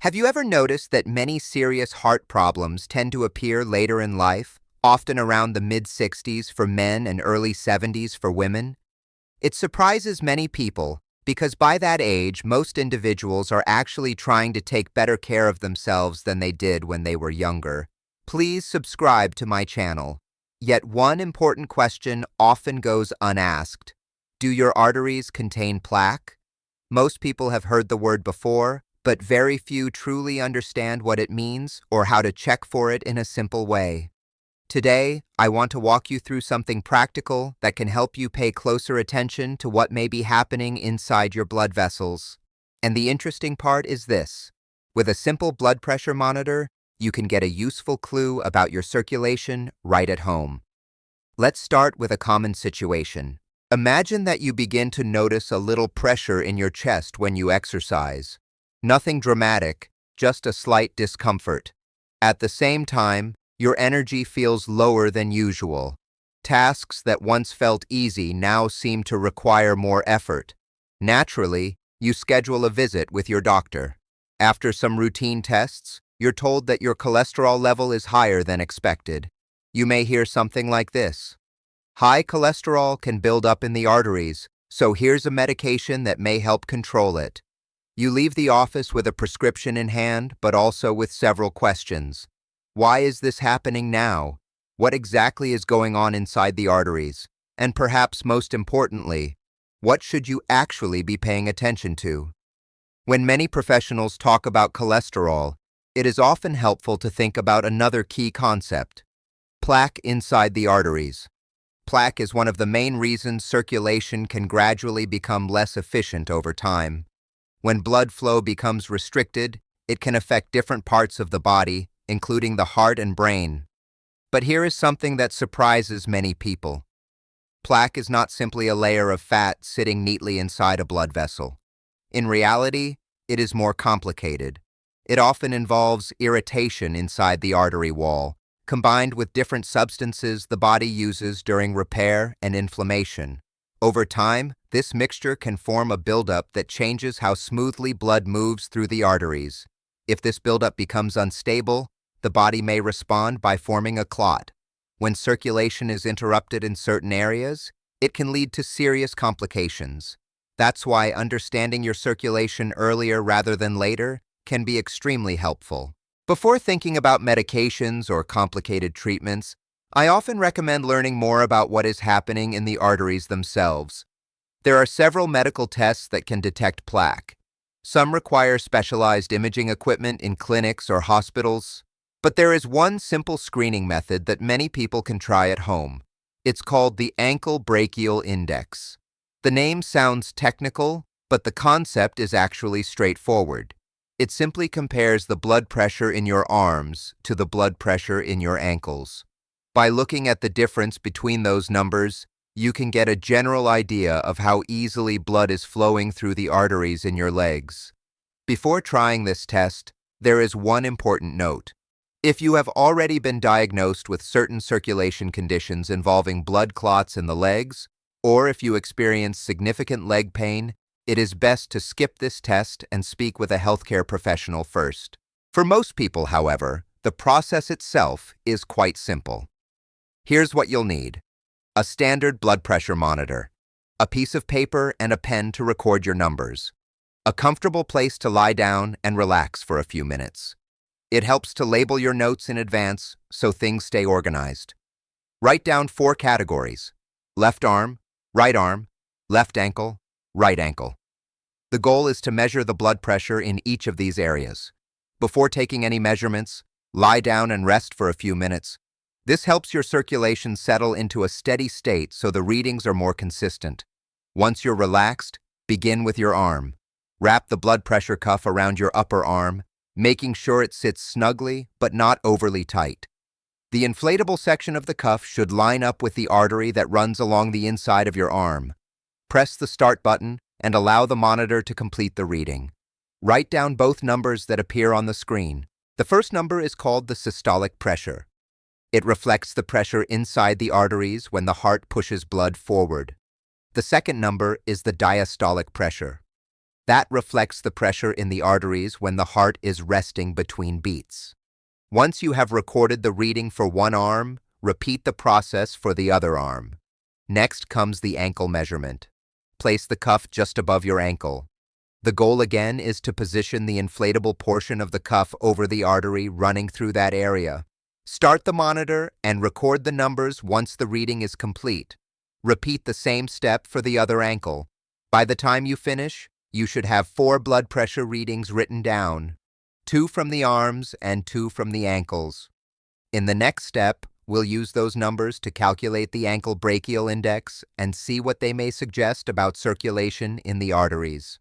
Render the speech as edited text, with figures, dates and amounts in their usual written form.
Have you ever noticed that many serious heart problems tend to appear later in life, often around the mid-60s for men and early 70s for women? It surprises many people because by that age, most individuals are actually trying to take better care of themselves than they did when they were younger. Please subscribe to my channel. Yet one important question often goes unasked. Do your arteries contain plaque? Most people have heard the word before, but very few truly understand what it means or how to check for it in a simple way. Today, I want to walk you through something practical that can help you pay closer attention to what may be happening inside your blood vessels. And the interesting part is this. With a simple blood pressure monitor, you can get a useful clue about your circulation right at home. Let's start with a common situation. Imagine that you begin to notice a little pressure in your chest when you exercise. Nothing dramatic, just a slight discomfort. At the same time, your energy feels lower than usual. Tasks that once felt easy now seem to require more effort. Naturally, you schedule a visit with your doctor. After some routine tests, you're told that your cholesterol level is higher than expected. You may hear something like this. High cholesterol can build up in the arteries, so here's a medication that may help control it. You leave the office with a prescription in hand, but also with several questions. Why is this happening now? What exactly is going on inside the arteries? And perhaps most importantly, what should you actually be paying attention to? When many professionals talk about cholesterol, it is often helpful to think about another key concept: plaque inside the arteries. Plaque is one of the main reasons circulation can gradually become less efficient over time. When blood flow becomes restricted, it can affect different parts of the body, including the heart and brain. But here is something that surprises many people. Plaque is not simply a layer of fat sitting neatly inside a blood vessel. In reality, it is more complicated. It often involves irritation inside the artery wall, combined with different substances the body uses during repair and inflammation. Over time, this mixture can form a buildup that changes how smoothly blood moves through the arteries. If this buildup becomes unstable, the body may respond by forming a clot. When circulation is interrupted in certain areas, it can lead to serious complications. That's why understanding your circulation earlier rather than later can be extremely helpful. Before thinking about medications or complicated treatments, I often recommend learning more about what is happening in the arteries themselves. There are several medical tests that can detect plaque. Some require specialized imaging equipment in clinics or hospitals, but there is one simple screening method that many people can try at home. It's called the Ankle Brachial Index. The name sounds technical, but the concept is actually straightforward. It simply compares the blood pressure in your arms to the blood pressure in your ankles. By looking at the difference between those numbers, you can get a general idea of how easily blood is flowing through the arteries in your legs. Before trying this test, there is one important note. If you have already been diagnosed with certain circulation conditions involving blood clots in the legs, or if you experience significant leg pain, it is best to skip this test and speak with a healthcare professional first. For most people, however, the process itself is quite simple. Here's what you'll need: a standard blood pressure monitor, a piece of paper and a pen to record your numbers, a comfortable place to lie down and relax for a few minutes. It helps to label your notes in advance so things stay organized. Write down 4 categories: left arm, left ankle, right ankle. The goal is to measure the blood pressure in each of these areas. Before taking any measurements, lie down and rest for a few minutes. This helps your circulation settle into a steady state so the readings are more consistent. Once you're relaxed, begin with your arm. Wrap the blood pressure cuff around your upper arm, making sure it sits snugly but not overly tight. The inflatable section of the cuff should line up with the artery that runs along the inside of your arm. Press the start button and allow the monitor to complete the reading. Write down both numbers that appear on the screen. The first number is called the systolic pressure. It reflects the pressure inside the arteries when the heart pushes blood forward. The second number is the diastolic pressure. That reflects the pressure in the arteries when the heart is resting between beats. Once you have recorded the reading for one arm, repeat the process for the other arm. Next comes the ankle measurement. Place the cuff just above your ankle. The goal again is to position the inflatable portion of the cuff over the artery running through that area. Start the monitor and record the numbers once the reading is complete. Repeat the same step for the other ankle. By the time you finish, you should have 4 blood pressure readings written down, 2 from the arms and 2 from the ankles. In the next step, we'll use those numbers to calculate the ankle brachial index and see what they may suggest about circulation in the arteries.